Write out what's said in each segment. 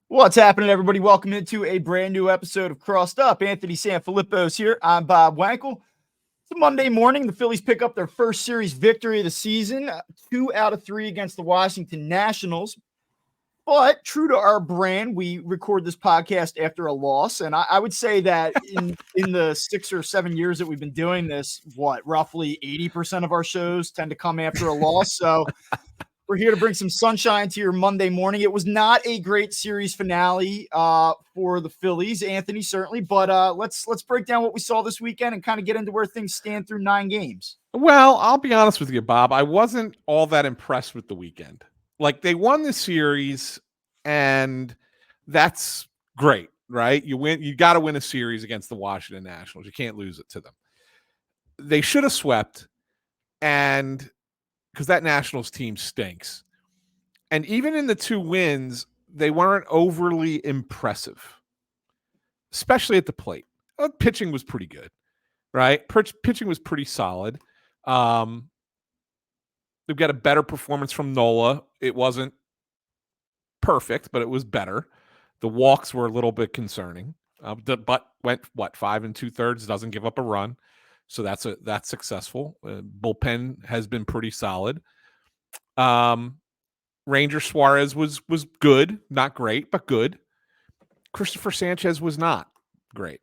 What's happening, everybody? Welcome into a brand new episode of Crossed Up. Anthony Sanfilippo's here. I'm Bob Wankel. It's a Monday morning. The Phillies pick up their first series victory of the season, 2 out of 3 against the Washington Nationals. But true to our brand, we record this podcast after a loss. And I would say that in the 6 or 7 years that we've been doing this, roughly 80% of our shows tend to come after a loss. So we're here to bring some sunshine to your Monday morning. It was not a great series finale for the Phillies, Anthony, certainly, but let's break down what we saw this weekend and kind of get into where things stand through 9 games. Well, I'll be honest with you, Bob. I wasn't all that impressed with the weekend. Like, they won the series, and that's great, right? You got to win a series against the Washington Nationals. You can't lose it to them. They should have swept, and because that Nationals team stinks. And even in the 2 wins, they weren't overly impressive, especially at the plate. Pitching was pretty good, right? Pitching was pretty solid. They've got a better performance from Nola. It wasn't perfect, but it was better. The walks were a little bit concerning, but went 5 2/3, doesn't give up a run, so that's successful. Bullpen has been pretty solid. Ranger Suarez was good, not great, but good. Christopher Sanchez was not great.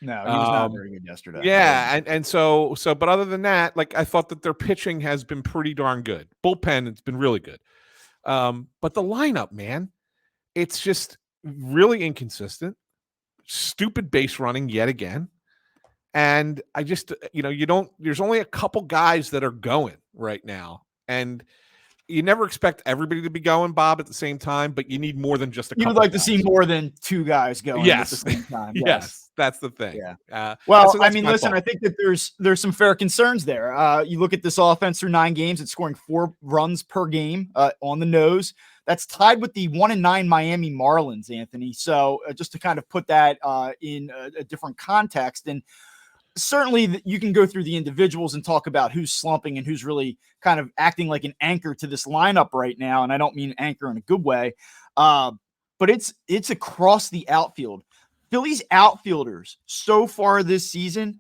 No, he was not very good yesterday. Yeah, and so, but other than that, like, I thought that their pitching has been pretty darn good. Bullpen, it's been really good. But the lineup, man, it's just really inconsistent. Stupid base running yet again. And I just, there's only a couple guys that are going right now. And you never expect everybody to be going, Bob, at the same time, but you need more than just a couple. You would like guys to see more than 2 guys going yes. at the same time. Yes, that's the thing. Yeah. I mean, listen, fault. I think that there's some fair concerns there. You look at this offense through 9 games, it's scoring 4 runs per game on the nose. That's tied with the 1-9 Miami Marlins, Anthony. So just to kind of put that in a different context, and certainly you can go through the individuals and talk about who's slumping and who's really kind of acting like an anchor to this lineup right now. And I don't mean anchor in a good way, but it's across the outfield. Phillies outfielders so far this season,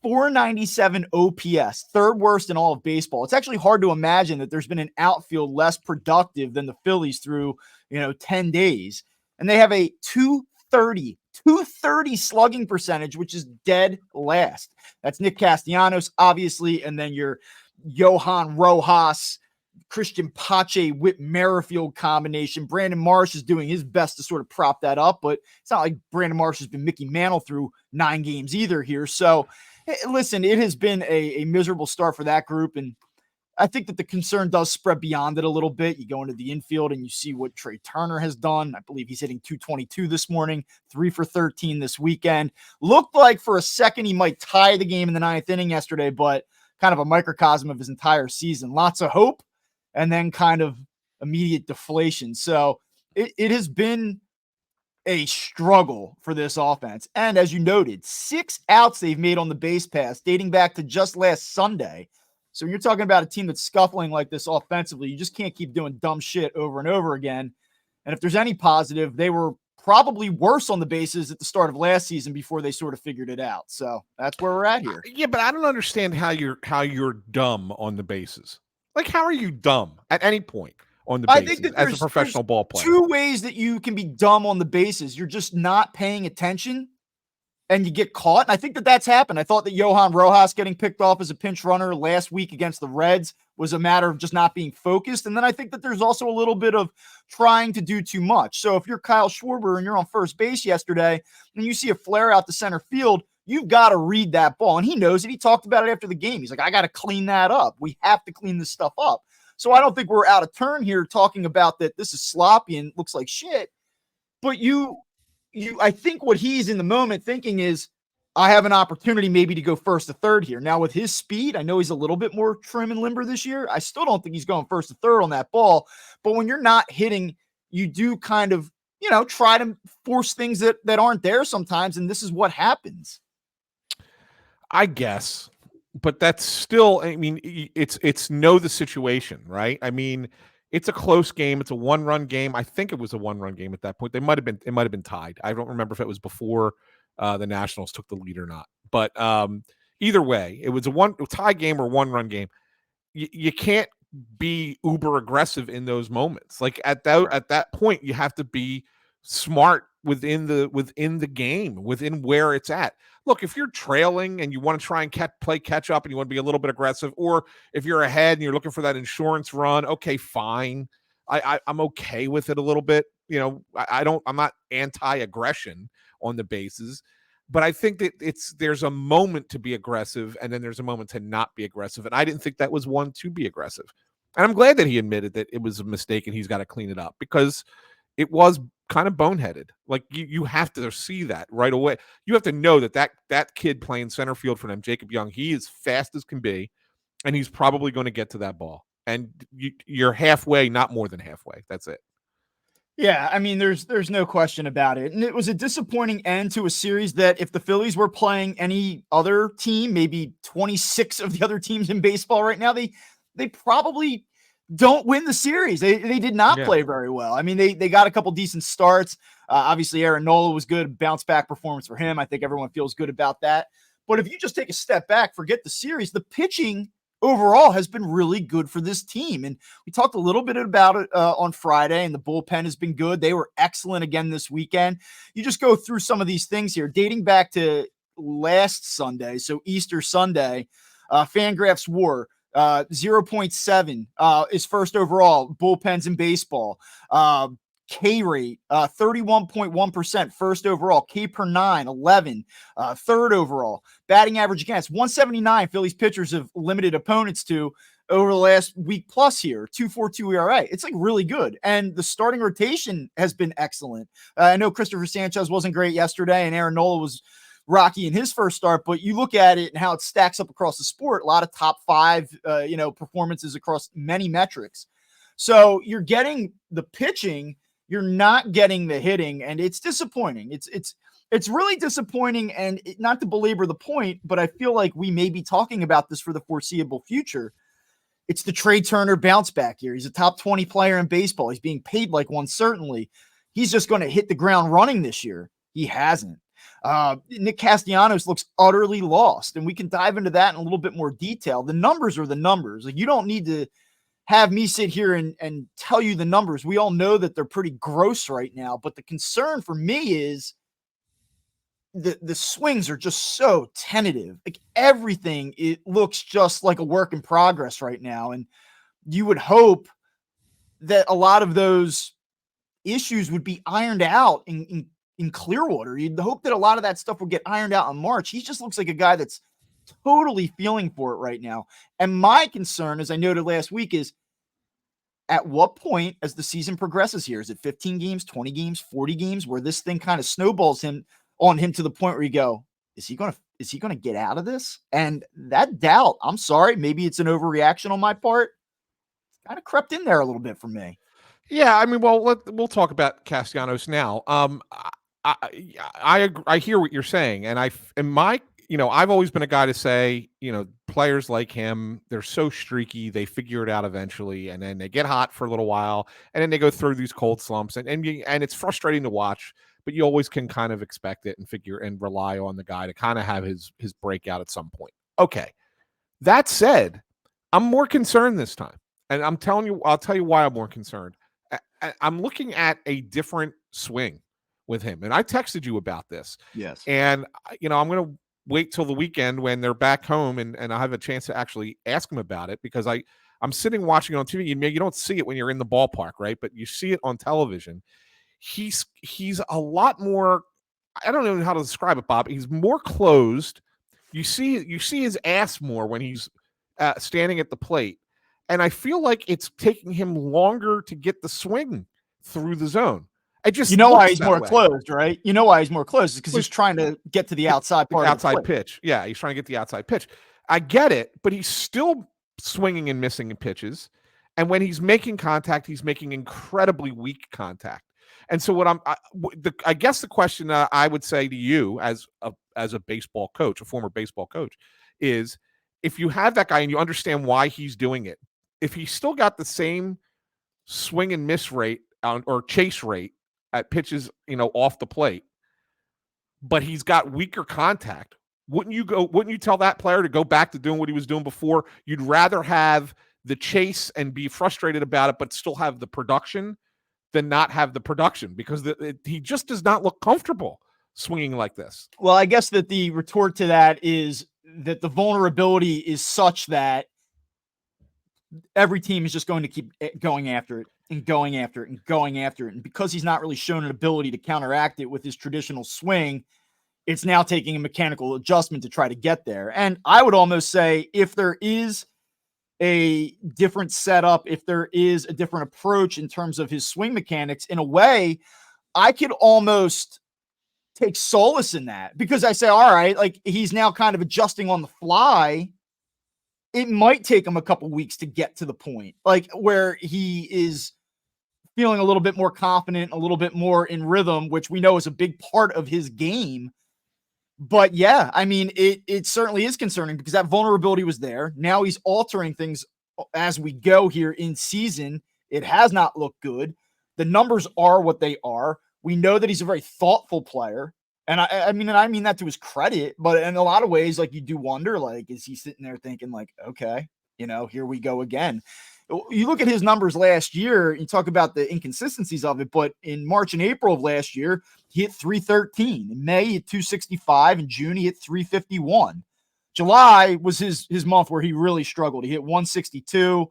497 OPS, 3rd worst in all of baseball. It's actually hard to imagine that there's been an outfield less productive than the Phillies through 10 days. And they have a 230 slugging percentage, which is dead last. That's Nick Castellanos, obviously, and then your Johan Rojas, Christian Pache, Whit Merrifield combination. Brandon Marsh is doing his best to sort of prop that up, but it's not like Brandon Marsh has been Mickey Mantle through 9 games either here. So, listen, it has been a miserable start for that group, and I think that the concern does spread beyond it a little bit. You go into the infield and you see what Trea Turner has done. I believe he's hitting 222 this morning, 3 for 13 this weekend. Looked like for a second he might tie the game in the 9th inning yesterday, but kind of a microcosm of his entire season. Lots of hope and then kind of immediate deflation. So it has been a struggle for this offense. And as you noted, 6 outs they've made on the base pass dating back to just last Sunday. So you're talking about a team that's scuffling like this offensively. You just can't keep doing dumb shit over and over again. And if there's any positive, they were probably worse on the bases at the start of last season before they sort of figured it out. So that's where we're at here. Yeah, but I don't understand how you're dumb on the bases. Like, how are you dumb at any point on the bases? I think that as a professional ball player? 2 ways that you can be dumb on the bases. You're just not paying attention and you get caught. And I think that that's happened. I thought that Johan Rojas getting picked off as a pinch runner last week against the Reds was a matter of just not being focused. And then I think that there's also a little bit of trying to do too much. So if you're Kyle Schwarber and you're on first base yesterday and you see a flare out to center field, you've got to read that ball. And he knows it. He talked about it after the game. He's like, I got to clean that up. We have to clean this stuff up. So I don't think we're out of turn here talking about that this is sloppy and looks like shit. But I think what he's in the moment thinking is, I have an opportunity maybe to go first to third here. Now with his speed, I know he's a little bit more trim and limber this year. I still don't think he's going first to third on that ball. But when you're not hitting, you do kind of, try to force things that aren't there sometimes. And this is what happens. I guess, but that's still, I mean, it's know the situation, right? I mean, It's a close game. It's a 1-run game. I think it was a 1-run game at that point. It might have been tied. I don't remember if it was before the Nationals took the lead or not. But either way, it was a tie game or 1-run game. You can't be uber aggressive in those moments. Like at that point, you have to be smart within the game, within where it's at. Look, if you're trailing and you want to try and play catch up and you want to be a little bit aggressive, or if you're ahead and you're looking for that insurance run, okay, fine. I'm okay with it a little bit. I'm not anti-aggression on the bases, but I think that there's a moment to be aggressive and then there's a moment to not be aggressive. And I didn't think that was one to be aggressive. And I'm glad that he admitted that it was a mistake and he's got to clean it up, because it was kind of boneheaded. Like you have to see that right away. You have to know that kid playing center field for them, Jacob Young, he is fast as can be, and he's probably going to get to that ball. And you're halfway, not more than halfway. That's it. Yeah, I mean, there's no question about it. And it was a disappointing end to a series that if the Phillies were playing any other team, maybe 26 of the other teams in baseball right now, they probably don't win the series. They did not play very well. I mean, they got a couple decent starts. Obviously, Aaron Nola was good, bounce back performance for him. I think everyone feels good about that. But if you just take a step back, forget the series, the pitching overall has been really good for this team. And we talked a little bit about it on Friday, and the bullpen has been good. They were excellent again this weekend. You just go through some of these things here, dating back to last Sunday, so Easter Sunday, Fangraphs WAR, 0.7 is first overall, bullpens in baseball. K rate, 31.1%, first overall. K per 9, 11, third overall. Batting average against 179. Phillies pitchers have limited opponents to over the last week plus here, 2.42 ERA. It's like really good. And the starting rotation has been excellent. I know Christopher Sanchez wasn't great yesterday, and Aaron Nola was rocky in his first start, but you look at it and how it stacks up across the sport, a lot of top 5, performances across many metrics. So you're getting the pitching, you're not getting the hitting, and it's disappointing. It's really disappointing, and not to belabor the point, but I feel like we may be talking about this for the foreseeable future. It's the Trey Turner bounce back year. He's a top 20 player in baseball. He's being paid like one, certainly. He's just going to hit the ground running this year. He hasn't. Nick Castellanos looks utterly lost, and we can dive into that in a little bit more detail. The numbers are the numbers. Like, you don't need to have me sit here and tell you the numbers. We all know that they're pretty gross right now, but the concern for me is the swings are just so tentative. Like, everything, it looks just like a work in progress right now. And you would hope that a lot of those issues would be ironed out in Clearwater. You'd hope that a lot of that stuff would get ironed out in March. He just looks like a guy that's totally feeling for it right now. And my concern, as I noted last week, is at what point as the season progresses here, is it 15 games, 20 games, 40 games, where this thing kind of snowballs on him to the point where you go, is he going to get out of this? And that doubt, I'm sorry, maybe it's an overreaction on my part, kind of crept in there a little bit for me. Yeah, I mean, well, we'll talk about Castellanos now. I hear what you're saying, and I've always been a guy to say, players like him, they're so streaky, they figure it out eventually, and then they get hot for a little while, and then they go through these cold slumps, and it's frustrating to watch, but you always can kind of expect it and rely on the guy to kind of have his breakout at some point. Okay, that said, I'm more concerned this time, and I'll tell you why I'm more concerned. I'm looking at a different swing with him, and I texted you about this. Yes. And I'm going to wait till the weekend when they're back home, and I have a chance to actually ask him about it, because I'm sitting watching it on TV. You don't see it when you're in the ballpark, right? But you see it on television. He's a lot more. I don't know how to describe it, Bob. He's more closed. You see his ass more when he's standing at the plate. And I feel like it's taking him longer to get the swing through the zone. I just why he's more closed, right? You know why he's more closed is because he's trying to get to the outside part of the outside pitch. Yeah, he's trying to get the outside pitch. I get it, but he's still swinging and missing in pitches. And when he's making contact, he's making incredibly weak contact. And so I guess the question I would say to you as a baseball coach, a former baseball coach, is if you have that guy and you understand why he's doing it, if he's still got the same swing and miss rate or chase rate at pitches, off the plate, but he's got weaker contact. Wouldn't you tell that player to go back to doing what he was doing before? You'd rather have the chase and be frustrated about it, but still have the production than not have the production, because he just does not look comfortable swinging like this. Well, I guess that the retort to that is that the vulnerability is such that every team is just going to keep going after it and going after it and going after it. And because he's not really shown an ability to counteract it with his traditional swing, it's now taking a mechanical adjustment to try to get there. And I would almost say if there is a different setup, if there is a different approach in terms of his swing mechanics, in a way, I could almost take solace in that, because I say, all right, like he's now kind of adjusting on the fly. It might take him a couple weeks to get to the point like where he is feeling a little bit more confident, a little bit more in rhythm, which we know is a big part of his game. But yeah, I mean, it certainly is concerning because that vulnerability was there. Now he's altering things as we go here in season. It has not looked good. The numbers are what they are. We know that he's a very thoughtful player. And I mean that to his credit, but in a lot of ways, like you do wonder, like, is he sitting there thinking like, okay, here we go again. You look at his numbers last year, you talk about the inconsistencies of it, but in March and April of last year, he hit 313. In May, he hit 265. In June, he hit 351. July was his month where he really struggled. He hit 162.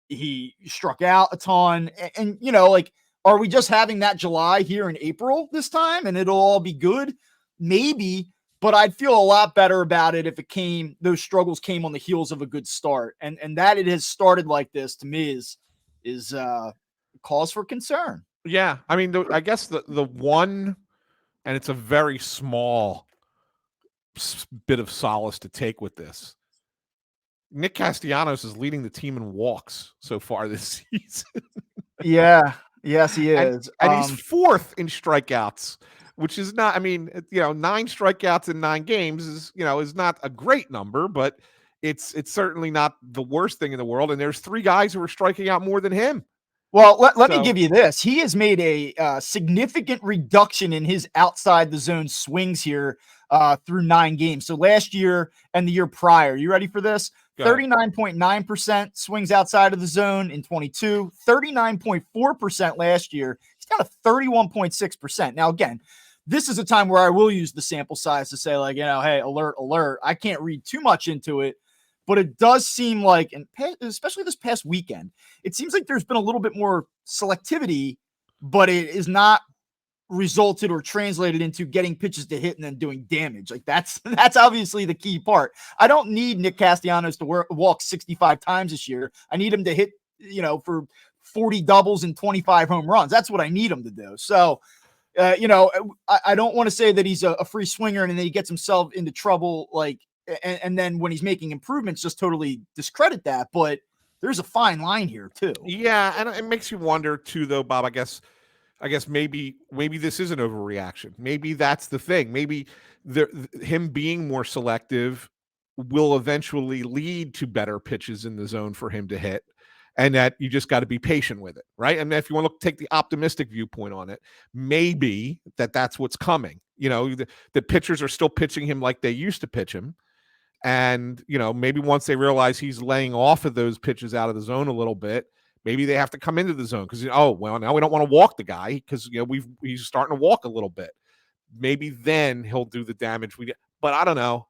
He struck out a ton. And like, are we just having that July here in April this time and it'll all be good? Maybe. But I'd feel a lot better about it if those struggles came on the heels of a good start. And that it has started like this, to me, is cause for concern. Yeah. I mean, I guess the one, and it's a very small bit of solace to take with this. Nick Castellanos is leading the team in walks so far this season. Yeah. Yes, he is. And he's fourth in strikeouts, which is not, 9 strikeouts in 9 games is not a great number, but it's certainly not the worst thing in the world. And there's 3 guys who are striking out more than him. Well, let me give you this. He has made a significant reduction in his outside the zone swings here through 9 games. So last year and the year prior, you ready for this? 39.9% swings outside of the zone in 22, 39.4% last year. He's got a 31.6%. Now, again, this is a time where I will use the sample size to say, like, hey, alert, alert. I can't read too much into it, but it does seem like, and especially this past weekend, it seems like there's been a little bit more selectivity, but it is not resulted or translated into getting pitches to hit and then doing damage. Like that's obviously the key part. I don't need Nick Castellanos to walk 65 times this year. I need him to hit, for 40 doubles and 25 home runs. That's what I need him to do. So, I don't want to say that he's a free swinger and then he gets himself into trouble, like, and then when he's making improvements, just totally discredit that. But there's a fine line here too. Yeah. And it makes you wonder too, though, Bob, I guess maybe this is an overreaction. Maybe that's the thing. Maybe him being more selective will eventually lead to better pitches in the zone for him to hit, and that you just got to be patient with it, right? And if you want to take the optimistic viewpoint on it, maybe that's what's coming. The pitchers are still pitching him like they used to pitch him. And, maybe once they realize he's laying off of those pitches out of the zone a little bit, maybe they have to come into the zone because, now we don't want to walk the guy because, he's starting to walk a little bit. Maybe then he'll do the damage we get. But I don't know.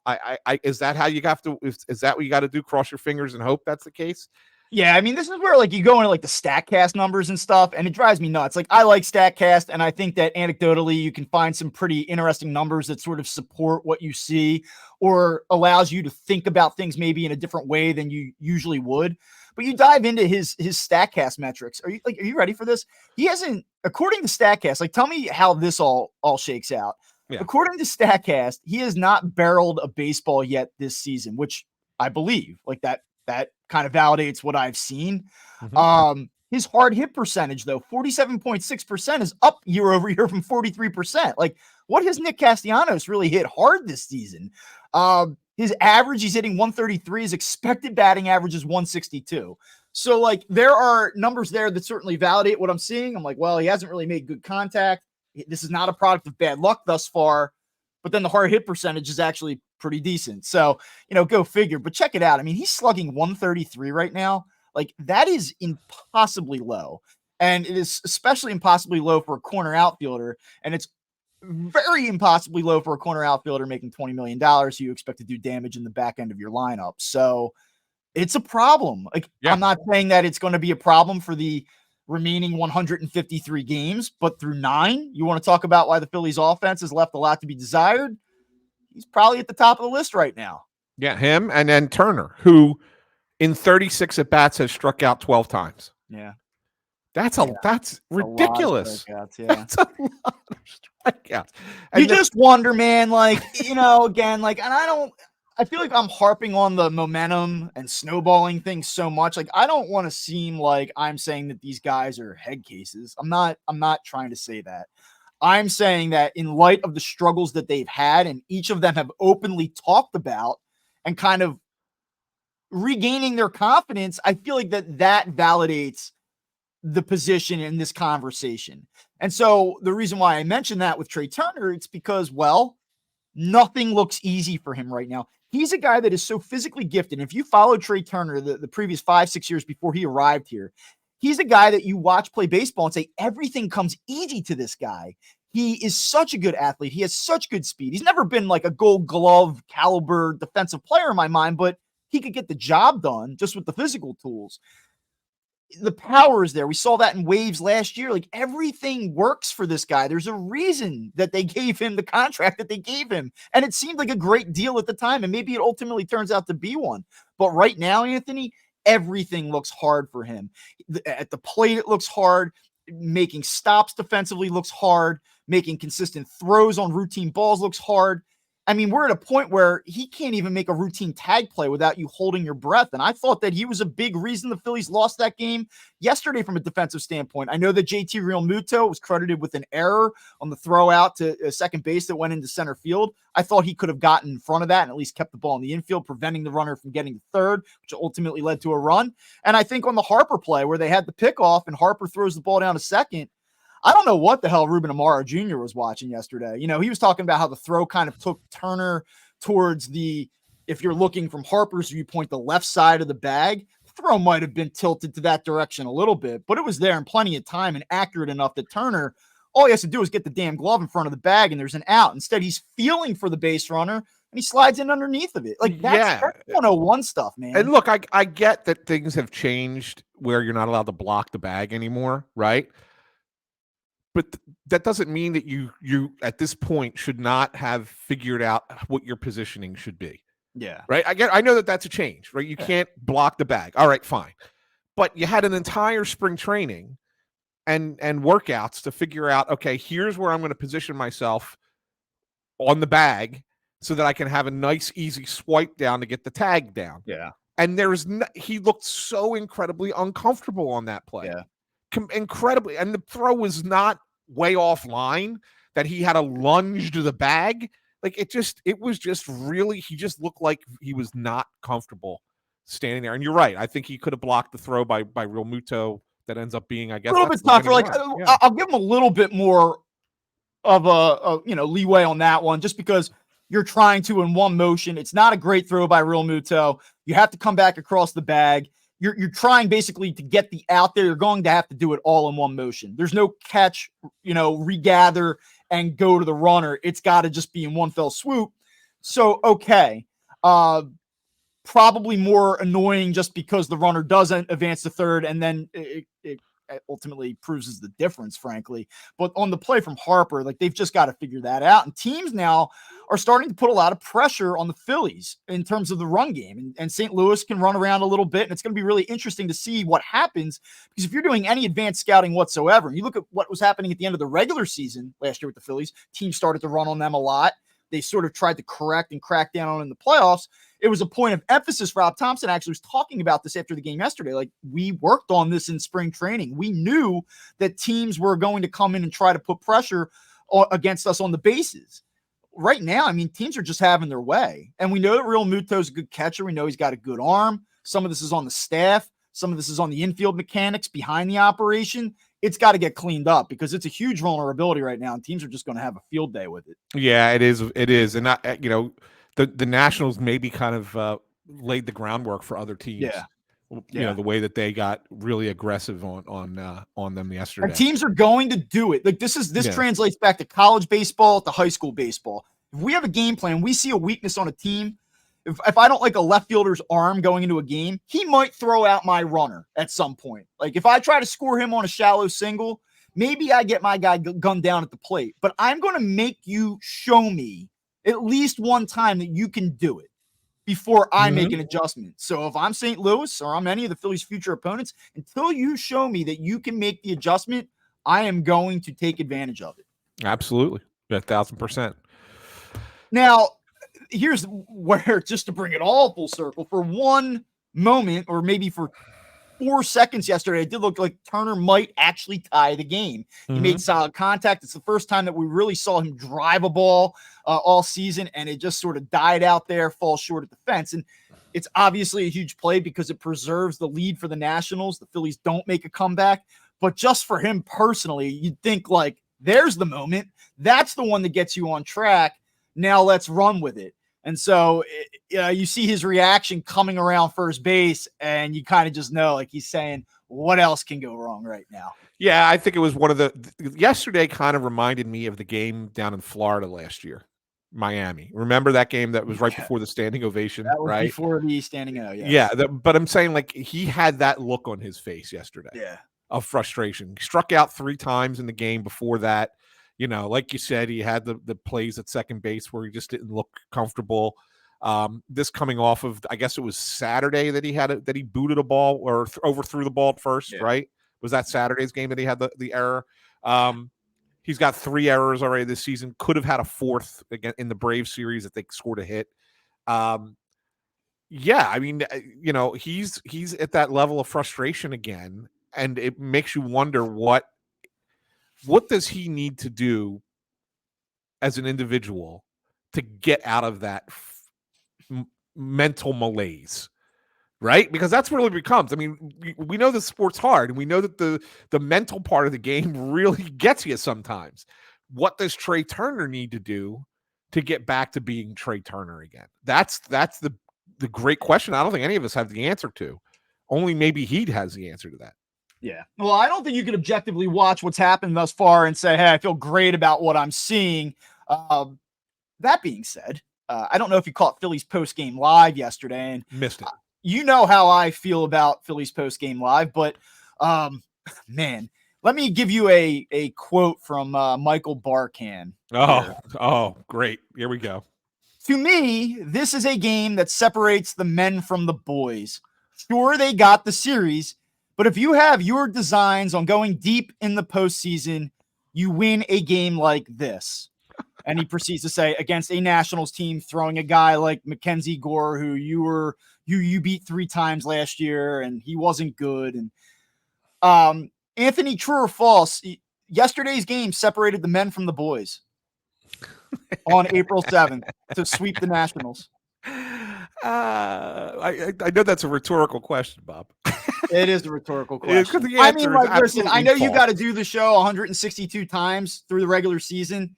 Is that how you have to? Is that what you got to do? Cross your fingers and hope that's the case? Yeah, I mean, this is where like you go into like the StatCast numbers and stuff, and it drives me nuts. Like I like StatCast, and I think that anecdotally you can find some pretty interesting numbers that sort of support what you see or allows you to think about things maybe in a different way than you usually would. But you dive into his StatCast metrics. Are you ready for this? He hasn't, according to StatCast, like tell me how this all shakes out. Yeah. According to StatCast, he has not barreled a baseball yet this season, which I believe. Like that kind of validates what I've seen. Mm-hmm. His hard hit percentage, though, 47.6% is up year over year from 43%. Like, what has Nick Castellanos really hit hard this season? His average, he's hitting 133. His expected batting average is 162. So, like, there are numbers there that certainly validate what I'm seeing. I'm like, well, he hasn't really made good contact. This is not a product of bad luck thus far. But then the hard hit percentage is actually pretty decent. So, go figure. But check it out. I mean, he's slugging 133 right now. Like, that is impossibly low. And it is especially impossibly low for a corner outfielder. And it's very impossibly low for a corner outfielder making $20 million who you expect to do damage in the back end of your lineup. So, it's a problem. Like, I'm not saying that it's going to be a problem for the remaining 153 games, but through 9, you want to talk about why the Phillies offense has left a lot to be desired. He's probably at the top of the list right now. Yeah, him and then Turner, who in 36 at bats has struck out 12 times. Yeah. That's ridiculous. That's a lot of strikeouts. And you just wonder, man, like, again, like, and I feel like I'm harping on the momentum and snowballing things so much. Like, I don't want to seem like I'm saying that these guys are head cases. I'm not trying to say that. I'm saying that in light of the struggles that they've had, and each of them have openly talked about and kind of regaining their confidence, I feel like that validates the position in this conversation. And so the reason why I mentioned that with Trea Turner, it's because, well, nothing looks easy for him right now. He's a guy that is so physically gifted. And if you follow Trea Turner the previous 5-6 years before he arrived here, he's a guy that you watch play baseball and say, everything comes easy to this guy. He is such a good athlete. He has such good speed. He's never been like a Gold Glove caliber defensive player in my mind, but he could get the job done just with the physical tools. The power is there. We saw that in waves last year. Like, everything works for this guy. There's a reason that they gave him the contract that they gave him. And it seemed like a great deal at the time. And maybe it ultimately turns out to be one. But right now, Anthony, everything looks hard for him. At the plate, it looks hard. Making stops defensively looks hard. Making consistent throws on routine balls looks hard. I mean, we're at a point where he can't even make a routine tag play without you holding your breath. And I thought that he was a big reason the Phillies lost that game yesterday from a defensive standpoint. I know that JT Realmuto was credited with an error on the throw out to a second base that went into center field. I thought he could have gotten in front of that and at least kept the ball in the infield, preventing the runner from getting to third, which ultimately led to a run. And I think on the Harper play where they had the pickoff and Harper throws the ball down to second, I don't know what the hell Ruben Amaro Jr. was watching yesterday. He was talking about how the throw kind of took Turner towards if you're looking from Harper's viewpoint, the left side of the bag. The throw might have been tilted to that direction a little bit, but it was there in plenty of time and accurate enough that Turner, all he has to do is get the damn glove in front of the bag and there's an out. Instead, he's feeling for the base runner and he slides in underneath of it. Like, that's 101 stuff, man. And look, I get that things have changed where you're not allowed to block the bag anymore, right? But that doesn't mean that you at this point should not have figured out what your positioning should be. Yeah. Right. I know that that's a change, right? You can't block the bag. All right, fine. But you had an entire spring training and workouts to figure out, okay, here's where I'm going to position myself on the bag so that I can have a nice, easy swipe down to get the tag down. Yeah. And he looked so incredibly uncomfortable on that play. Yeah. Incredibly. And the throw was not way offline that he had a lunge to the bag. Like, it was just really, he just looked like he was not comfortable standing there. And you're right. I think he could have blocked the throw by Realmuto that ends up being, I guess, a little bit tougher. Like, I'll give him a little bit more of a leeway on that one, just because you're trying to in one motion. It's not a great throw by Realmuto. You have to come back across the bag. You're trying basically to get the out there. You're going to have to do it all in one motion. There's no catch, regather and go to the runner. It's got to just be in one fell swoop. So, okay. Probably more annoying just because the runner doesn't advance to third, and then it ultimately proves the difference, frankly. But on the play from Harper, like, they've just got to figure that out. And teams now are starting to put a lot of pressure on the Phillies in terms of the run game. And St. Louis can run around a little bit, and it's going to be really interesting to see what happens, because if you're doing any advanced scouting whatsoever, and you look at what was happening at the end of the regular season last year with the Phillies, teams started to run on them a lot. They sort of tried to correct and crack down on in the playoffs. It was a point of emphasis. Rob Thompson actually was talking about this after the game yesterday. Like, we worked on this in spring training. We knew that teams were going to come in and try to put pressure against us on the bases. Right now, I mean, teams are just having their way. And we know that Realmuto is a good catcher. We know he's got a good arm. Some of this is on the staff. Some of this is on the infield mechanics behind the operation. It's got to get cleaned up because it's a huge vulnerability right now, and teams are just going to have a field day with it. Yeah, it is. It is. And, the Nationals maybe kind of laid the groundwork for other teams. Yeah. The way that they got really aggressive on them yesterday. And teams are going to do it. Like this translates back to college baseball, to high school baseball. If we have a game plan, we see a weakness on a team. If I don't like a left fielder's arm going into a game, he might throw out my runner at some point. Like if I try to score him on a shallow single, maybe I get my guy gunned down at the plate. But I'm going to make you show me at least one time that you can do it before I make an adjustment. So if I'm St. Louis or I'm any of the Phillies' future opponents, until you show me that you can make the adjustment, I am going to take advantage of it. Absolutely. 1,000%. Now, here's where, just to bring it all full circle, for one moment, or maybe for 4 seconds yesterday, it did look like Turner might actually tie the game. He made solid contact. It's the first time that we really saw him drive a ball all season, and it just sort of died out there, falls short at the fence. And it's obviously a huge play because it preserves the lead for the Nationals. The Phillies don't make a comeback, but just for him personally, you'd think like, there's the moment. That's the one that gets you on track. Now let's run with it. And so you see his reaction coming around first base, and you kind of just know, like he's saying, what else can go wrong right now? Yeah, I think it was one of yesterday kind of reminded me of the game down in Florida last year, Miami. Remember that game that was right before the standing ovation, that was right? Before the standing O, yeah. But I'm saying, like, he had that look on his face yesterday of frustration. He struck out 3 times in the game before that. Like you said, he had the plays at second base where he just didn't look comfortable. This coming off of, I guess it was Saturday that he booted a ball or overthrew the ball at first, right? Was that Saturday's game that he had the error? He's got 3 errors already this season. Could have had a 4th again in the Braves series if they scored a hit. Yeah, I mean, he's at that level of frustration again, and it makes you wonder what does he need to do as an individual to get out of that mental malaise, right? Because that's what it becomes. I mean, we know the sport's hard, and we know that the mental part of the game really gets you sometimes. What does Trea Turner need to do to get back to being Trea Turner again? That's the great question. I don't think any of us have the answer to. Only maybe he has the answer to that. Yeah. Well, I don't think you can objectively watch what's happened thus far and say, hey, I feel great about what I'm seeing. That being said, I don't know if you caught Phillies post-game live yesterday. And missed it. You know how I feel about Phillies post-game live, but man, let me give you a quote from Michael Barkan. Oh, great. Here we go. To me, this is a game that separates the men from the boys. Sure, they got the series, but if you have your designs on going deep in the postseason, you win a game like this. And he proceeds to say, against a Nationals team throwing a guy like Mackenzie Gore, who you beat 3 times last year, and he wasn't good. And Anthony, true or false, yesterday's game separated the men from the boys on April 7th to sweep the Nationals. I know that's a rhetorical question, Bob. It is a rhetorical question. I mean, like, listen, I know you got to do the show 162 times through the regular season,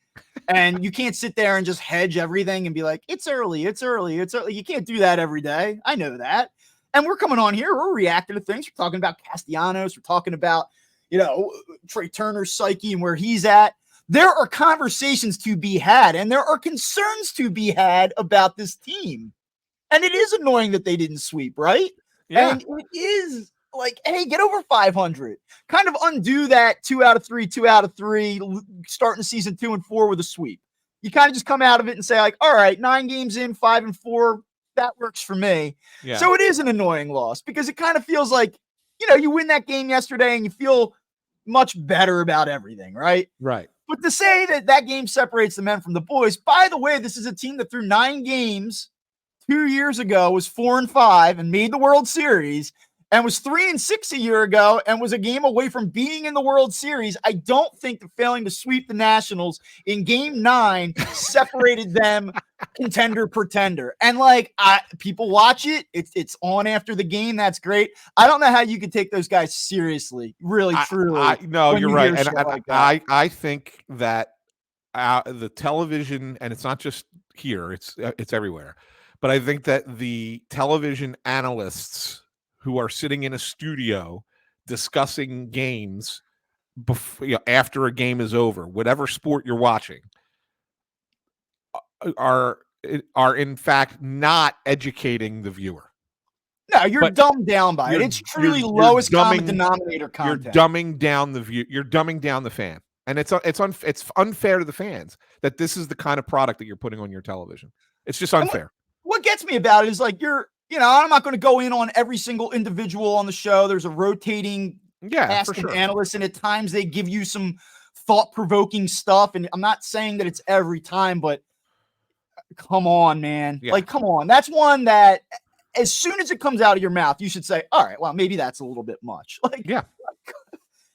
and you can't sit there and just hedge everything and be like, it's early. You can't do that every day. I know that. And we're coming on here. We're reacting to things. We're talking about Castellanos. We're talking about, Trea Turner's psyche and where he's at. There are conversations to be had, and there are concerns to be had about this team. And it is annoying that they didn't sweep, right? Yeah. And it is like, hey, get over 500. Kind of undo that 2 out of 3, starting season 2 and 4 with a sweep. You kind of just come out of it and say, like, all right, 9 games in, 5 and 4, that works for me. Yeah. So it is an annoying loss because it kind of feels like, you win that game yesterday and you feel much better about everything, right? Right. But to say that game separates the men from the boys, by the way, this is a team that through 9 games 2 years ago was 4-5 and made the World Series, and was 3-6 a year ago and was a game away from being in the World Series. I don't think that failing to sweep the Nationals in Game 9 separated them contender pretender. And like people watch it. It's on after the game. That's great. I don't know how you could take those guys seriously, really, truly. No, you're right. And like I think that the television, and it's not just here, it's everywhere. But I think that the television analysts who are sitting in a studio discussing games after a game is over, whatever sport you're watching, are in fact not educating the viewer. No, you're dumbed down by it. It's truly lowest common denominator content. You're dumbing down the view. You're dumbing down the fan, and it's unfair to the fans that this is the kind of product that you're putting on your television. It's just unfair. What gets me about it is like I'm not going to go in on every single individual on the show. There's a rotating cast of analysts, and at times they give you some thought-provoking stuff. And I'm not saying that it's every time, but come on, man. Yeah. Like, come on. That's one that as soon as it comes out of your mouth, you should say, all right, well, maybe that's a little bit much. Like, yeah.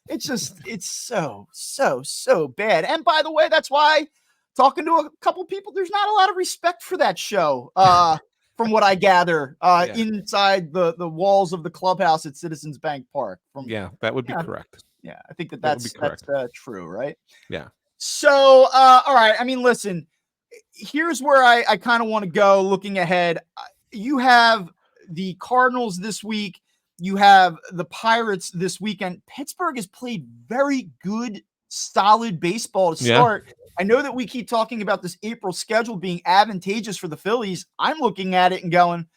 It's so bad. And by the way, that's why talking to a couple people, there's not a lot of respect for that show. From what I gather, inside the walls of the clubhouse at Citizens Bank Park. That would be correct. Yeah, I think that's true, right? Yeah. So, all right. I mean, listen, here's where I kind of want to go looking ahead. You have the Cardinals this week. You have the Pirates this weekend. Pittsburgh has played very good, solid baseball to start. Yeah. I know that we keep talking about this April schedule being advantageous for the Phillies. I'm looking at it and going,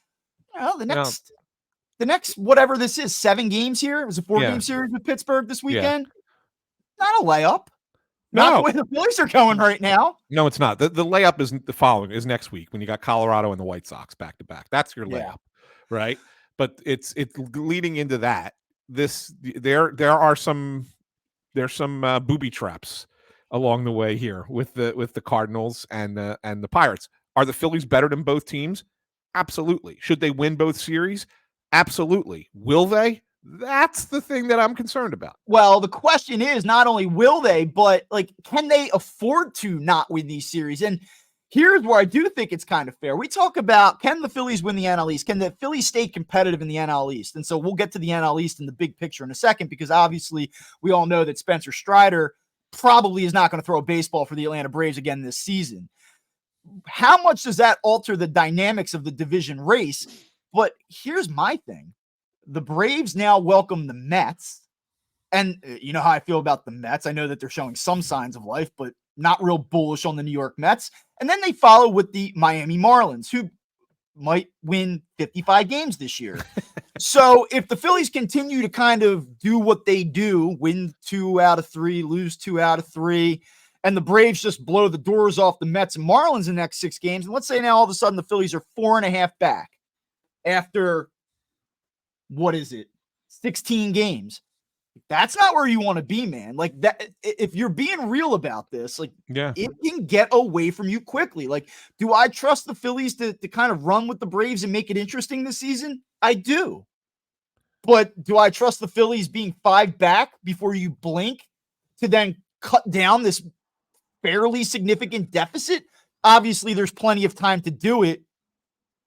well, the next whatever this is, 7 games here. It was a 4-game series with Pittsburgh this weekend. Not a layup. Not the way the Phillies are going right now. No, it's not. The layup is the following is next week when you got Colorado and the White Sox back to back. That's your layup, right? But it's leading into that. There are some booby traps along the way here with the Cardinals and the Pirates. Are the Phillies better than both teams? Absolutely. Should they win both series? Absolutely. Will they? That's the thing that I'm concerned about. Well, the question is not only will they, but like, can they afford to not win these series? And here's where I do think it's kind of fair. We talk about, can the Phillies win the NL East? Can the Phillies stay competitive in the NL East? And so we'll get to the NL East in the big picture in a second, because obviously we all know that Spencer Strider probably is not going to throw a baseball for the Atlanta Braves again this season. How much does that alter the dynamics of the division race? But here's my thing. The Braves now welcome the Mets. And you know how I feel about the Mets. I know that they're showing some signs of life, but not real bullish on the New York Mets. And then they follow with the Miami Marlins, who might win 55 games this year. So if the Phillies continue to kind of do what they do, win 2 out of 3, lose 2 out of 3, and the Braves just blow the doors off the Mets and Marlins in the next 6 games, and let's say now all of a sudden the Phillies are 4.5 back after, 16 games. That's not where you want to be, man. Like that, if you're being real about this, like it can get away from you quickly. Like, do I trust the Phillies to kind of run with the Braves and make it interesting this season? I do. But do I trust the Phillies being 5 back before you blink to then cut down this fairly significant deficit? Obviously, there's plenty of time to do it,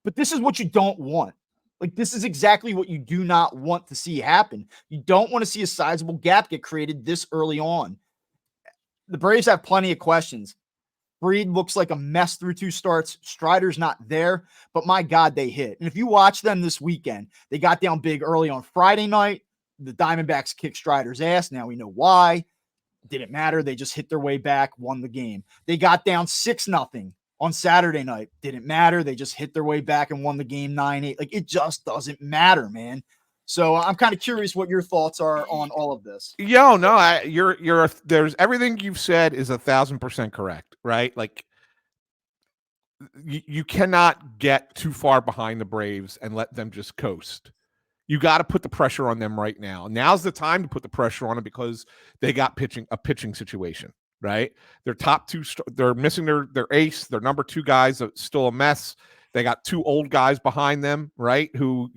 but this is what you don't want. Like, this is exactly what you do not want to see happen. You don't want to see a sizable gap get created this early on. The Braves have plenty of questions. Fried looks like a mess through 2 starts. Strider's not there, but my God, they hit. And if you watch them this weekend, they got down big early on Friday night. The Diamondbacks kicked Strider's ass. Now we know why. Didn't matter. They just hit their way back, won the game. They got down 6-0 on Saturday night. Didn't matter. They just hit their way back and won the game 9-8. Like, it just doesn't matter, man. So I'm kind of curious what your thoughts are on all of this. There's everything you've said is 1,000% correct, right? Like, you cannot get too far behind the Braves and let them just coast. You got to put the pressure on them right now. Now's the time to put the pressure on them because they got a pitching situation. Right, their top 2, they're missing their ace. Their number 2 guys are still a mess. They got 2 old guys behind them, right? Who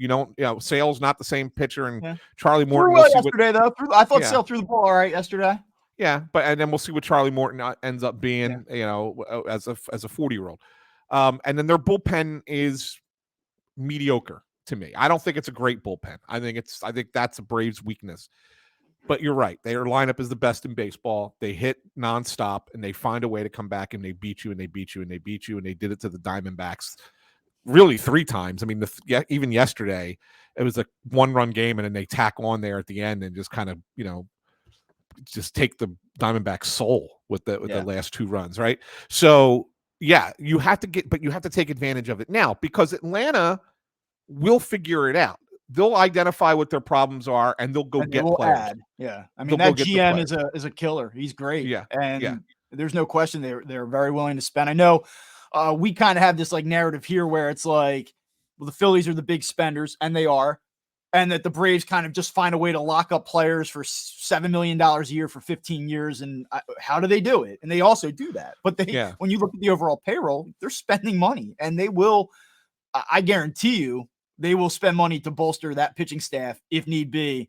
Sale's not the same pitcher, and Charlie Morton. Threw yesterday though. I thought Sale threw the ball all right yesterday. Yeah, and then we'll see what Charlie Morton ends up being. As a 40-year-old. And then their bullpen is mediocre to me. I don't think it's a great bullpen. I think that's a Braves weakness. But you're right. Their lineup is the best in baseball. They hit nonstop, and they find a way to come back, and they beat you, and they beat you, and they beat you, and they did it to the Diamondbacks really 3 times. I mean, even yesterday, it was a 1-run game, and then they tack on there at the end and just kind of, just take the Diamondbacks' soul with the last 2 runs, right? So, yeah, you have to take advantage of it now, because Atlanta will figure it out. They'll identify what their problems are, and they'll go get players. Yeah, I mean, that GM is a killer. He's great. Yeah, and there's no question they're very willing to spend. I know we kind of have this like narrative here where it's like, well, the Phillies are the big spenders, and they are, and that the Braves kind of just find a way to lock up players for $7 million a year for 15 years. And how do they do it? And they also do that. But when you look at the overall payroll, they're spending money, and they will. I guarantee you, they will spend money to bolster that pitching staff if need be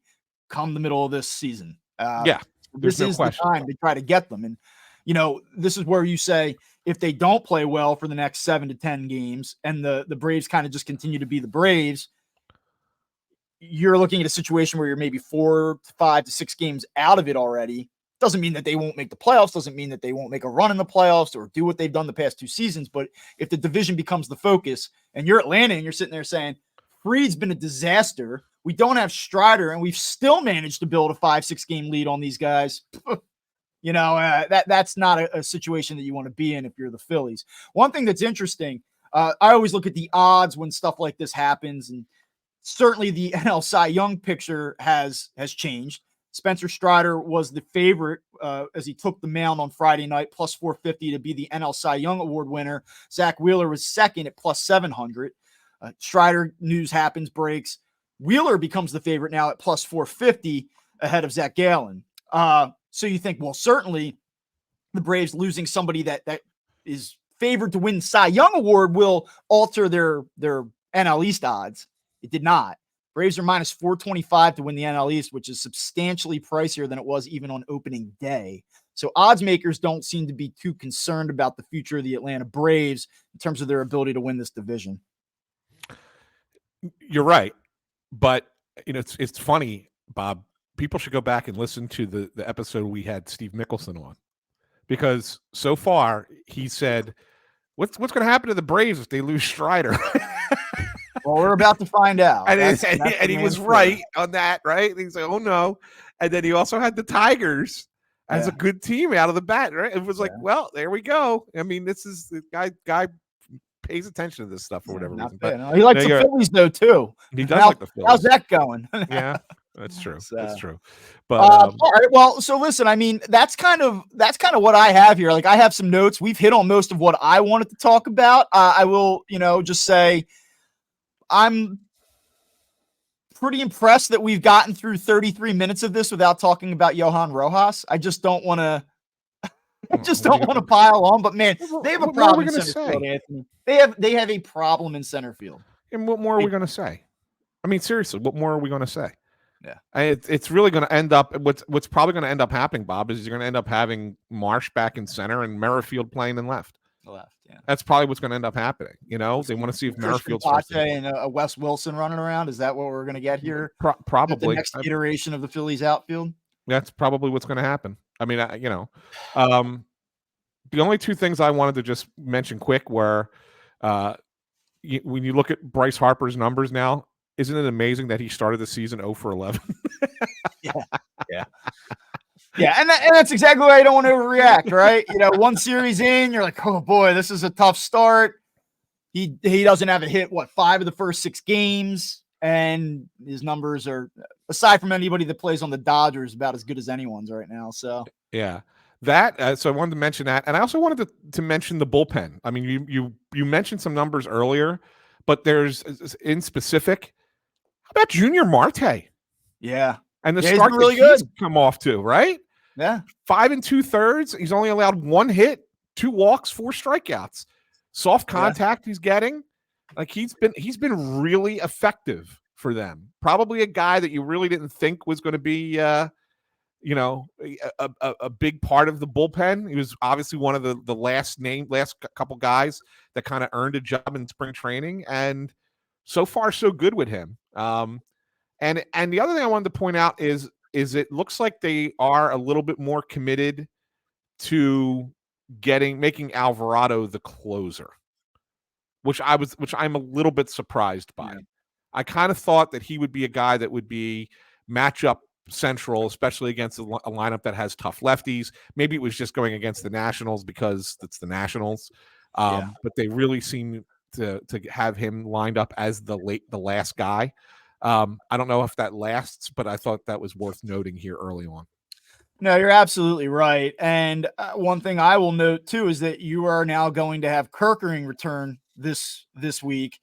come the middle of this season. This is the time to try to get them. And, this is where you say, if they don't play well for the next 7 to 10 games and the Braves kind of just continue to be the Braves, you're looking at a situation where you're maybe 4 to 5 to 6 games out of it already. Doesn't mean that they won't make the playoffs. Doesn't mean that they won't make a run in the playoffs or do what they've done the past 2 seasons. But if the division becomes the focus and you're Atlanta and you're sitting there saying, Fried's been a disaster, we don't have Strider, and we've still managed to build a 5-6 game lead on these guys. That's not a situation that you want to be in if you're the Phillies. One thing that's interesting, I always look at the odds when stuff like this happens, and certainly the NL Cy Young picture has changed. Spencer Strider was the favorite as he took the mound on Friday night, plus 450 to be the NL Cy Young Award winner. Zach Wheeler was second at plus 700. Strider news breaks. Wheeler becomes the favorite now at plus 450 ahead of Zach Gallen. So you think, well, certainly the Braves losing somebody that is favored to win Cy Young Award will alter their NL East odds. It did not. Braves are minus 425 to win the NL East, which is substantially pricier than it was even on opening day. So odds makers don't seem to be too concerned about the future of the Atlanta Braves in terms of their ability to win this division. You're right. But it's funny, Bob. People should go back and listen to the episode we had Steve Mickelson on, because so far he said, what's going to happen to the Braves if they lose Strider? Well, we're about to find out. And he was right on that, right? And he's like, oh no. And then he also had the Tigers as a good team out of the bat, right? It was like, well, there we go. I mean, this is the guy pays attention to this stuff for whatever reason. But he likes the Phillies though too. He does like the Phillies. How's that going? Yeah, that's true. That's true. But all right. Well, so listen, I mean, that's kind of what I have here. Like, I have some notes. We've hit on most of what I wanted to talk about. I will, just say I'm pretty impressed that we've gotten through 33 minutes of this without talking about Johan Rojas. I just don't want to. I just don't want to pile on, but man, they have a problem in center field, Anthony. They have a problem in center field. And what more are we going to say? I mean, seriously, what more are we going to say? Yeah, it's really going to end up. What's probably going to end up happening, Bob, is you're going to end up having Marsh back in center and Merrifield playing in left. Yeah, that's probably what's going to end up happening. They want to see if Merrifield's and a Wes Wilson running around. Is that what we're going to get here? Probably the next iteration of the Phillies outfield. That's probably what's going to happen. I mean, the only 2 things I wanted to just mention quick were when you look at Bryce Harper's numbers now, isn't it amazing that he started the season 0 for 11? Yeah, and that's exactly why you don't want to overreact, right? One series in, you're like, oh boy, this is a tough start. He doesn't have a hit, 5 of the first 6 games, and his numbers are, aside from anybody that plays on the Dodgers, about as good as anyone's right now. So yeah, that. So I wanted to mention that, and I also wanted to mention the bullpen. I mean, you mentioned some numbers earlier, but there's in specific. How about Junior Marte? Yeah. And the start really good come off too, right? Yeah. 5 2/3. He's only allowed 1 hit, 2 walks, 4 strikeouts. Soft contact he's getting. Like he's been really effective for them. Probably a guy that you really didn't think was going to be a big part of the bullpen. He was obviously one of the last couple guys that kind of earned a job in spring training, and so far so good with him. And the other thing I wanted to point out is it looks like they are a little bit more committed to making Alvarado the closer, which I'm a little bit surprised by. Yeah. I kind of thought that he would be a guy that would be matchup central, especially against a lineup that has tough lefties. Maybe it was just going against the Nationals because it's the Nationals. But they really seem to have him lined up as the last guy. I don't know if that lasts, but I thought that was worth noting here early on. No, you're absolutely right. And one thing I will note too is that you are now going to have Kerkering return this week,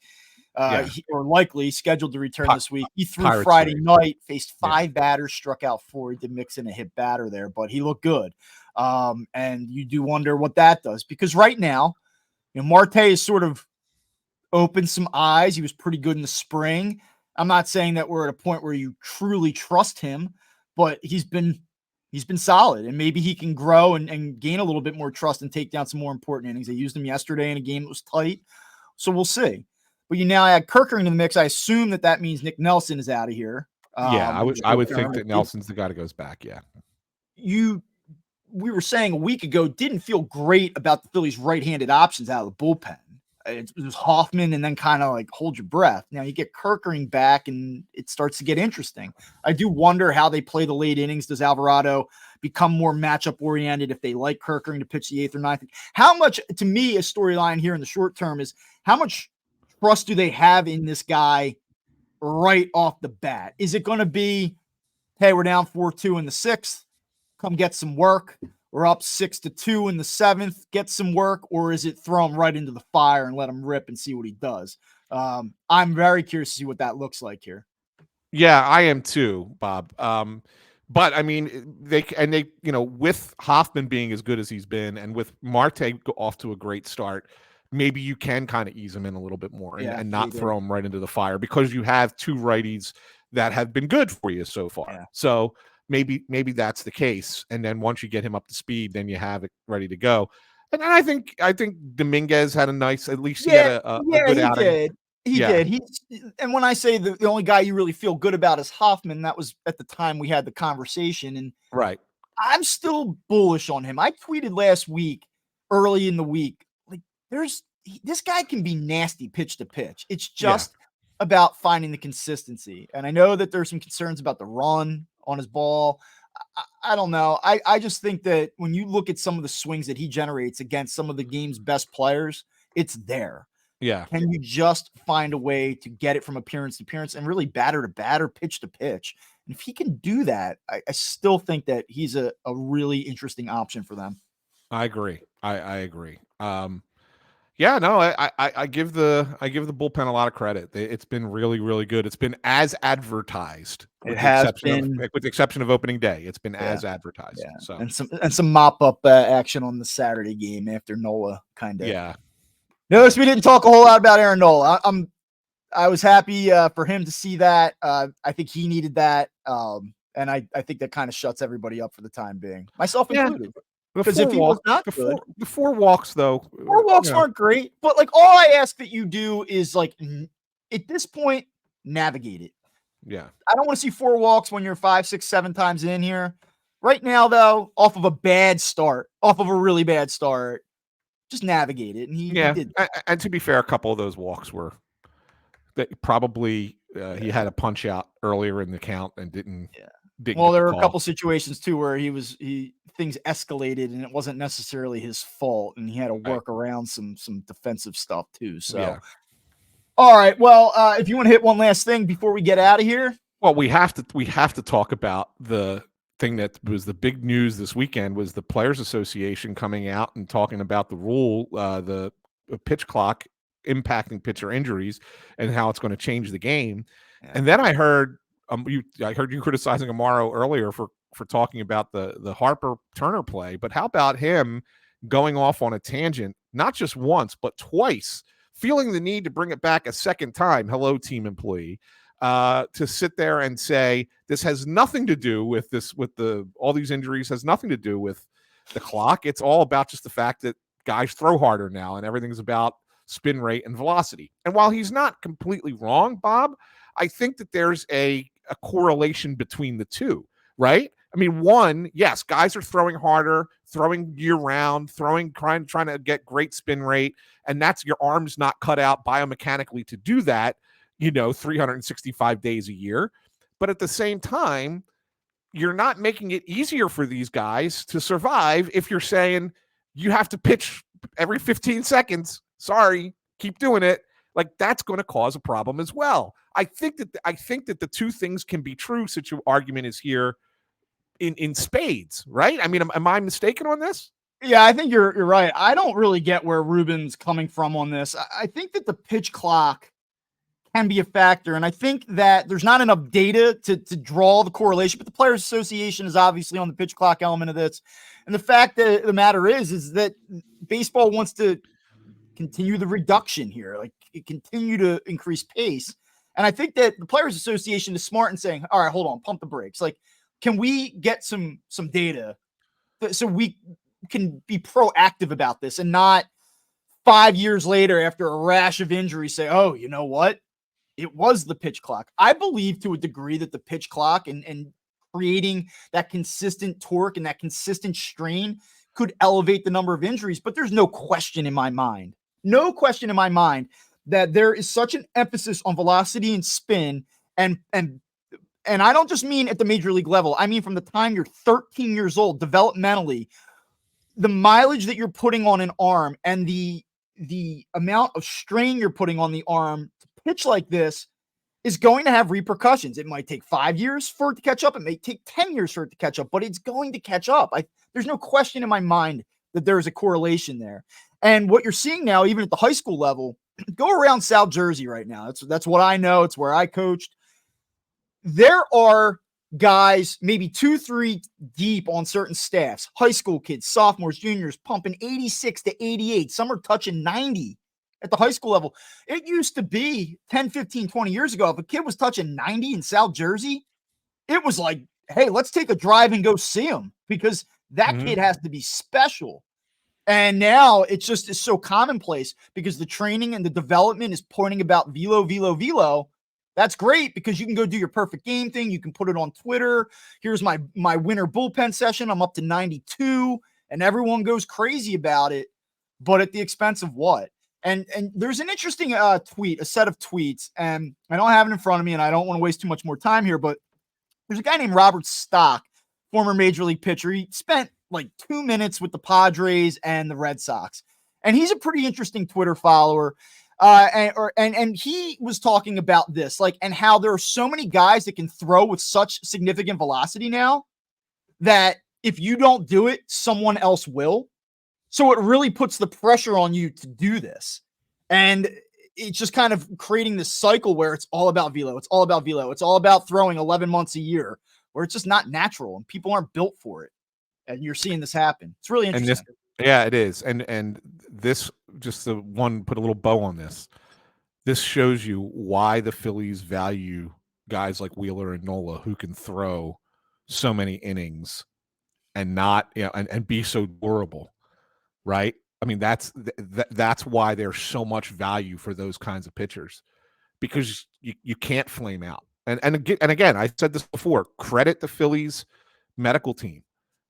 or likely scheduled to return this week. He threw Pirates Friday series. night, faced 5 batters, struck out 4. He did mix in a hit batter there, but he looked good. And you do wonder what that does, because right now, Marte is sort of opened some eyes. He was pretty good in the spring. I'm not saying that we're at a point where you truly trust him, but he's been solid, and maybe he can grow and gain a little bit more trust and take down some more important innings. They used him yesterday in a game that was tight, so we'll see. But you now add Kerkering in the mix. I assume that means Nick Nelson is out of here. I would think that Nelson's the guy that goes back. Yeah. We were saying a week ago, didn't feel great about the Phillies' right-handed options out of the bullpen. It was Hoffman and then kind of like hold your breath. Now you get Kerkering back and it starts to get interesting. I do wonder how they play the late innings. Does Alvarado become more matchup oriented if they like Kerkering to pitch the 8th or 9th? How much, to me, a storyline here in the short term is how much trust do they have in this guy right off the bat? Is it going to be, hey, we're down 4-2 in the 6th, come get some work? We're up 6-2 in the 7th, get some work, or is it throw him right into the fire and let him rip and see what he does? I'm very curious to see what that looks like here. Yeah, I am too, Bob. But I mean, they with Hoffman being as good as he's been, and with Marte off to a great start, maybe you can kind of ease him in a little bit more and not throw him right into the fire, because you have 2 righties that have been good for you so far. Yeah. So maybe that's the case. And then once you get him up to speed, then you have it ready to go. And I think Dominguez had a nice, at least he had a good outing. He did. And when I say the only guy you really feel good about is Hoffman, that was at the time we had the conversation. And right, I'm still bullish on him. I tweeted last week, early in the week, like this guy can be nasty pitch to pitch. It's just about finding the consistency. And I know that there's some concerns about the run on his ball. I don't know. I just think that when you look at some of the swings that he generates against some of the game's best players, it's there. Yeah. Can you just find a way to get it from appearance to appearance and really batter to batter, pitch to pitch? And if he can do that, I still think that he's a really interesting option for them. I agree. I agree. Yeah, no, I give the bullpen a lot of credit. It's been really, really good. It's been as advertised, with the exception of opening day. It's been as advertised. Yeah. So and some mop up action on the Saturday game after Nola kind of. Yeah. Notice we didn't talk a whole lot about Aaron Nola. I was happy for him to see that. I think he needed that, and I think that kind of shuts everybody up for the time being, myself included. Because if he was not good, the 4 walks though, 4 walks aren't great. But like, all I ask that you do is like, at this point, navigate it. Yeah, I don't want to see 4 walks when you're 5, 6, 7 times in here. Right now, though, off of a really bad start, just navigate it. And he did. And to be fair, a couple of those walks were that probably he had a punch out earlier in the count and didn't. Well, there were a couple situations too where things escalated and it wasn't necessarily his fault, and he had to work around some defensive stuff too. So, all right. Well, if you want to hit one last thing before we get out of here, well, we have to talk about the thing that was the big news this weekend was the Players Association coming out and talking about the rule, the pitch clock impacting pitcher injuries and how it's going to change the game. Yeah. And then I heard you criticizing Amaro earlier for talking about the Harper Turner play, but how about him going off on a tangent, not just once, but twice, feeling the need to bring it back a second time. Hello, team employee. to sit there and say this has nothing to do with all these injuries, has nothing to do with the clock. It's all about just the fact that guys throw harder now and everything's about spin rate and velocity. And while he's not completely wrong, Bob, I think that there's a correlation between the two, right? I mean, one, yes, guys are throwing harder, throwing year round, trying to get great spin rate, and that's your arm's not cut out biomechanically to do that, 365 days a year. But at the same time, you're not making it easier for these guys to survive if you're saying you have to pitch every 15 seconds. Sorry, keep doing it. Like, that's going to cause a problem as well. I think that the two things can be true. Such an argument is here in spades, right? I mean, am I mistaken on this? Yeah, I think you're right. I don't really get where Ruben's coming from on this. I think that the pitch clock can be a factor, and I think that there's not enough data to draw the correlation, but the Players Association is obviously on the pitch clock element of this. And the fact that the matter is that baseball wants to continue the reduction here, like continue to increase pace. And I think that the Players Association is smart in saying, all right, hold on, pump the brakes. Like, can we get some data so we can be proactive about this and not 5 years later after a rash of injuries say, oh, you know what? It was the pitch clock. I believe to a degree that the pitch clock and creating that consistent torque and that consistent strain could elevate the number of injuries, but there's no question in my mind that there is such an emphasis on velocity and spin and I don't just mean at the major league level. I mean, from the time you're 13 years old, developmentally, the mileage that you're putting on an arm and the amount of strain you're putting on the arm to pitch like this is going to have repercussions. It might take 5 years for it to catch up. It may take 10 years for it to catch up, but it's going to catch up. There's no question in my mind that there is a correlation there. And what you're seeing now, even at the high school level, go around South Jersey right now. That's what I know. It's where I coached. There are guys maybe 2-3 deep on certain staffs, high school kids, sophomores, juniors, pumping 86 to 88. Some are touching 90 at the high school level. It used to be 10, 15, 20 years ago, if a kid was touching 90 in South Jersey, it was like, hey, let's take a drive and go see him because that kid has to be special. And now it's so commonplace because the training and the development is pointing about velo. That's great because you can go do your perfect game thing. You can put it on Twitter. Here's my winter bullpen session. I'm up to 92 and everyone goes crazy about it, but at the expense of what? And there's an interesting tweet, a set of tweets, and I don't have it in front of me and I don't want to waste too much more time here, but there's a guy named Robert Stock, former major league pitcher. He spent like 2 minutes with the Padres and the Red Sox. And he's a pretty interesting Twitter follower. And he was talking about this, like, and how there are so many guys that can throw with such significant velocity now that if you don't do it, someone else will. So it really puts the pressure on you to do this. And it's just kind of creating this cycle where it's all about velo. It's all about velo. It's all about throwing 11 months a year where it's just not natural and people aren't built for it. And you're seeing this happen. It's really interesting. Yeah, it is. And this, just the one, put a little bow on this. This shows you why the Phillies value guys like Wheeler and Nola who can throw so many innings and not, and be so durable, right? I mean, that's why there's so much value for those kinds of pitchers, because you can't flame out. And again, I said this before, credit the Phillies medical team.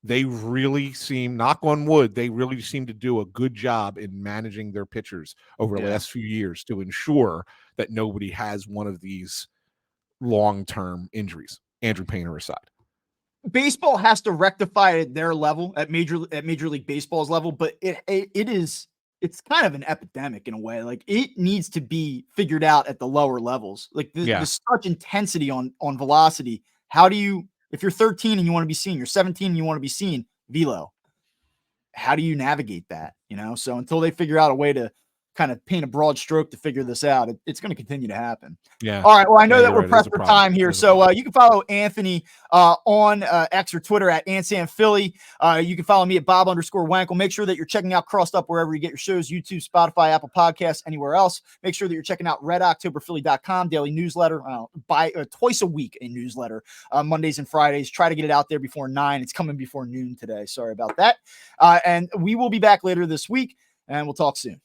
They really seem, knock on wood, they really seem to do a good job in managing their pitchers over the last few years to ensure that nobody has one of these long-term injuries, Andrew Painter aside. Baseball has to rectify at their level, at Major League Baseball's level, but it's kind of an epidemic in a way. Like, it needs to be figured out at the lower levels. Like the such intensity on velocity. How do you, if you're 13 and you want to be seen, you're 17 and you want to be seen, velo. How do you navigate that? So until they figure out a way to kind of paint a broad stroke to figure this out. It's going to continue to happen. Yeah. All right. Well, I know that we're right. pressed for time here. So you can follow Anthony on X or Twitter at AnsanPhilly. You can follow me at Bob_Wankel. Make sure that you're checking out Crossed Up wherever you get your shows, YouTube, Spotify, Apple Podcasts, anywhere else. Make sure that you're checking out RedOctoberPhilly.com, daily newsletter, twice a week, a newsletter, Mondays and Fridays. Try to get it out there before 9. It's coming before noon today. Sorry about that. And we will be back later this week, and we'll talk soon.